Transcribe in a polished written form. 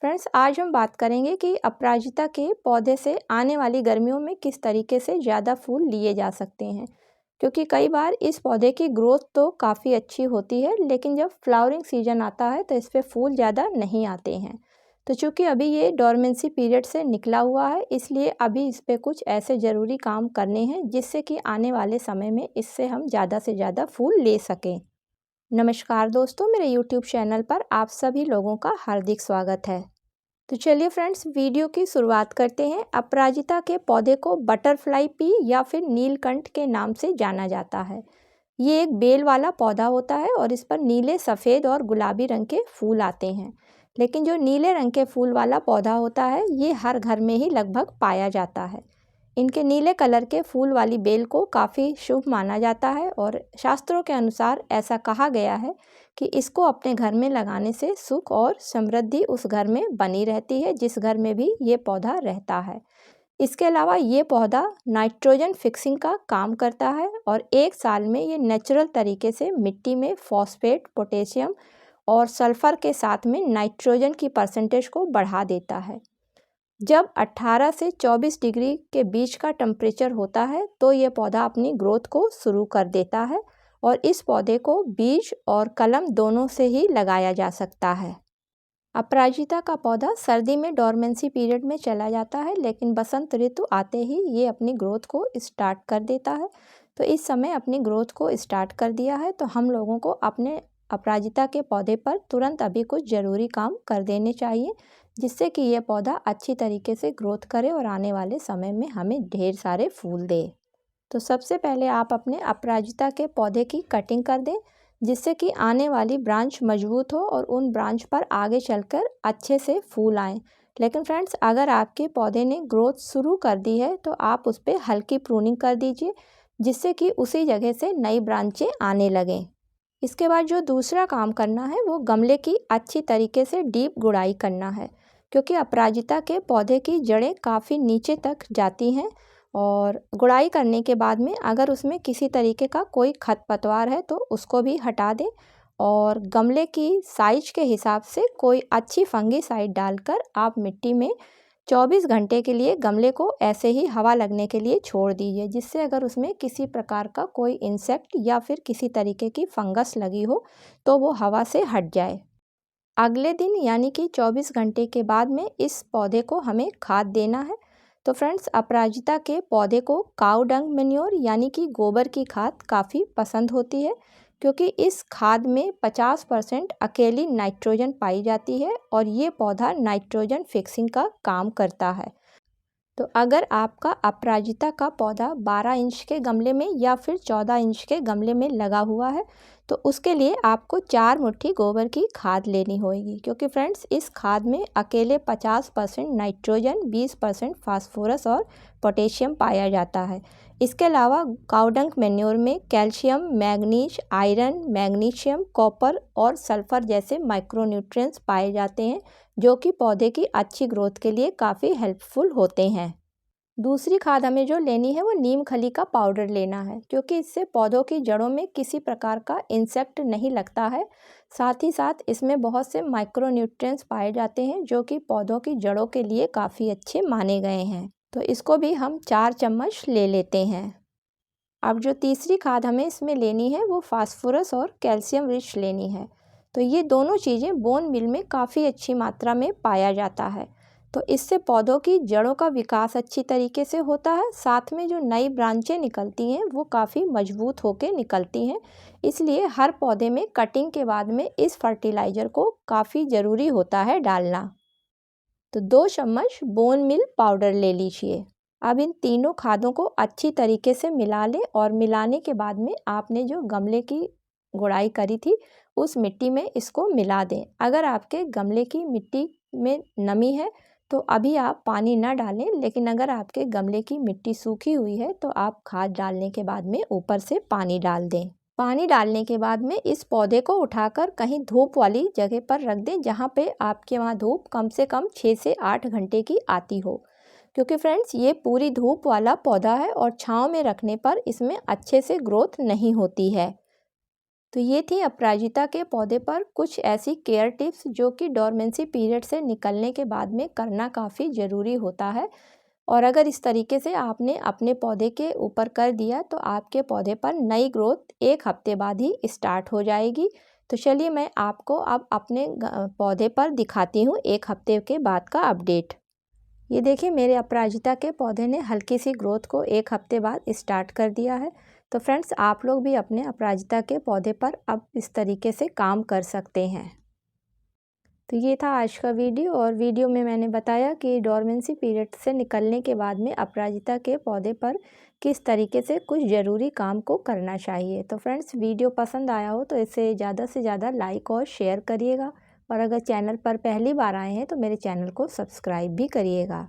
Friends, आज हम बात करेंगे कि अपराजिता के पौधे से आने वाली गर्मियों में किस तरीके से ज़्यादा फूल लिए जा सकते हैं। क्योंकि कई बार इस पौधे की ग्रोथ तो काफ़ी अच्छी होती है, लेकिन जब फ्लावरिंग सीजन आता है तो इस पे फूल ज़्यादा नहीं आते हैं। तो चूँकि अभी ये डोरमेंसी पीरियड से निकला हुआ है, इसलिए अभी इस पे कुछ ऐसे ज़रूरी काम करने हैं जिससे कि आने वाले समय में इससे हम ज़्यादा से ज़्यादा फूल ले सकें। नमस्कार दोस्तों, मेरे यूट्यूब चैनल पर आप सभी लोगों का हार्दिक स्वागत है। तो चलिए फ्रेंड्स, वीडियो की शुरुआत करते हैं। अपराजिता के पौधे को बटरफ्लाई पी या फिर नीलकंठ के नाम से जाना जाता है। ये एक बेल वाला पौधा होता है और इस पर नीले, सफ़ेद और गुलाबी रंग के फूल आते हैं। लेकिन जो नीले रंग के फूल वाला पौधा होता है, ये हर घर में ही लगभग पाया जाता है। इनके नीले कलर के फूल वाली बेल को काफ़ी शुभ माना जाता है और शास्त्रों के अनुसार ऐसा कहा गया है कि इसको अपने घर में लगाने से सुख और समृद्धि उस घर में बनी रहती है जिस घर में भी ये पौधा रहता है। इसके अलावा ये पौधा नाइट्रोजन फिक्सिंग का काम करता है और एक साल में ये नेचुरल तरीके से मिट्टी में फॉस्फेट, पोटेशियम और सल्फर के साथ में नाइट्रोजन की परसेंटेज को बढ़ा देता है। जब 18 से 24 डिग्री के बीच का टेम्परेचर होता है तो ये पौधा अपनी ग्रोथ को शुरू कर देता है और इस पौधे को बीज और कलम दोनों से ही लगाया जा सकता है। अपराजिता का पौधा सर्दी में डोरमेंसी पीरियड में चला जाता है, लेकिन बसंत ऋतु आते ही ये अपनी ग्रोथ को स्टार्ट कर देता है। तो इस समय अपनी ग्रोथ को स्टार्ट कर दिया है, तो हम लोगों को अपने अपराजिता के पौधे पर तुरंत अभी कुछ ज़रूरी काम कर देने चाहिए, जिससे कि ये पौधा अच्छी तरीके से ग्रोथ करे और आने वाले समय में हमें ढेर सारे फूल दे। तो सबसे पहले आप अपने अपराजिता के पौधे की कटिंग कर दें, जिससे कि आने वाली ब्रांच मजबूत हो और उन ब्रांच पर आगे चलकर अच्छे से फूल आएँ। लेकिन फ्रेंड्स, अगर आपके पौधे ने ग्रोथ शुरू कर दी है तो आप उस पर हल्की प्रूनिंग कर दीजिए, जिससे कि उसी जगह से नई ब्रांचें आने लगें। इसके बाद जो दूसरा काम करना है वो गमले की अच्छी तरीके से डीप गुड़ाई करना है, क्योंकि अपराजिता के पौधे की जड़ें काफ़ी नीचे तक जाती हैं और गुड़ाई करने के बाद में अगर उसमें किसी तरीके का कोई खरपतवार है तो उसको भी हटा दें और गमले की साइज के हिसाब से कोई अच्छी फंगीसाइड डालकर आप मिट्टी में 24 घंटे के लिए गमले को ऐसे ही हवा लगने के लिए छोड़ दीजिए, जिससे अगर उसमें किसी प्रकार का कोई इंसेक्ट या फिर किसी तरीके की फंगस लगी हो तो वो हवा से हट जाए। अगले दिन यानी कि 24 घंटे के बाद में इस पौधे को हमें खाद देना है। तो फ्रेंड्स, अपराजिता के पौधे को काऊ डंग मैन्योर यानी कि गोबर की खाद काफ़ी पसंद होती है, क्योंकि इस खाद में 50% अकेली नाइट्रोजन पाई जाती है और ये पौधा नाइट्रोजन फिक्सिंग का काम करता है। तो अगर आपका अपराजिता का पौधा 12 इंच के गमले में या फिर 14 इंच के गमले में लगा हुआ है तो उसके लिए आपको 4 मुट्ठी गोबर की खाद लेनी होगी, क्योंकि फ्रेंड्स इस खाद में अकेले 50% नाइट्रोजन, 20% फास्फोरस और पोटेशियम पाया जाता है। इसके अलावा काउडंग मैन्योर में calcium, manganese, iron, magnesium, copper और सल्फर जैसे माइक्रोन्यूट्रिएंट्स पाए जाते हैं, जो कि पौधे की अच्छी ग्रोथ के लिए काफ़ी हेल्पफुल होते हैं। दूसरी खाद हमें जो लेनी है वो नीम खली का पाउडर लेना है, क्योंकि इससे पौधों की जड़ों में किसी प्रकार का इंसेक्ट नहीं लगता है। साथ ही साथ इसमें बहुत से माइक्रोन्यूट्रिएंट्स पाए जाते हैं जो कि पौधों की जड़ों के लिए काफ़ी अच्छे माने गए हैं। तो इसको भी हम 4 चम्मच ले लेते हैं। अब जो तीसरी खाद हमें इसमें लेनी है वो फास्फोरस और कैल्शियम रिच लेनी है। तो ये दोनों चीज़ें बोन मिल में काफ़ी अच्छी मात्रा में पाया जाता है। तो इससे पौधों की जड़ों का विकास अच्छी तरीके से होता है, साथ में जो नई ब्रांचें निकलती हैं वो काफ़ी मजबूत होकर निकलती हैं। इसलिए हर पौधे में कटिंग के बाद में इस फर्टिलाइज़र को काफ़ी ज़रूरी होता है डालना। तो 2 चम्मच बोन मिल पाउडर ले लीजिए। अब इन तीनों खादों को अच्छी तरीके से मिला लें और मिलाने के बाद में आपने जो गमले की गुड़ाई करी थी उस मिट्टी में इसको मिला दें। अगर आपके गमले की मिट्टी में नमी है तो अभी आप पानी ना डालें, लेकिन अगर आपके गमले की मिट्टी सूखी हुई है तो आप खाद डालने के बाद में ऊपर से पानी डाल दें। पानी डालने के बाद में इस पौधे को उठाकर कहीं धूप वाली जगह पर रख दें, जहाँ पे आपके वहाँ धूप कम से कम 6 से 8 घंटे की आती हो, क्योंकि फ्रेंड्स ये पूरी धूप वाला पौधा है और छांव में रखने पर इसमें अच्छे से ग्रोथ नहीं होती है। तो ये थी अपराजिता के पौधे पर कुछ ऐसी केयर टिप्स जो कि डोरमेंसी पीरियड से निकलने के बाद में करना काफ़ी ज़रूरी होता है। और अगर इस तरीके से आपने अपने पौधे के ऊपर कर दिया तो आपके पौधे पर नई ग्रोथ 1 हफ्ते बाद ही स्टार्ट हो जाएगी। तो चलिए मैं आपको अब अपने पौधे पर दिखाती हूँ 1 हफ्ते के बाद का अपडेट। ये देखिए मेरे अपराजिता के पौधे ने हल्की सी ग्रोथ को 1 हफ्ते बाद स्टार्ट कर दिया है। तो फ्रेंड्स आप लोग भी अपने अपराजिता के पौधे पर अब इस तरीके से काम कर सकते हैं। तो ये था आज का वीडियो और वीडियो में मैंने बताया कि डोरमेंसी पीरियड से निकलने के बाद में अपराजिता के पौधे पर किस तरीके से कुछ ज़रूरी काम को करना चाहिए। तो फ्रेंड्स वीडियो पसंद आया हो तो इसे ज़्यादा से ज़्यादा लाइक और शेयर करिएगा और अगर चैनल पर पहली बार आए हैं तो मेरे चैनल को सब्सक्राइब भी करिएगा।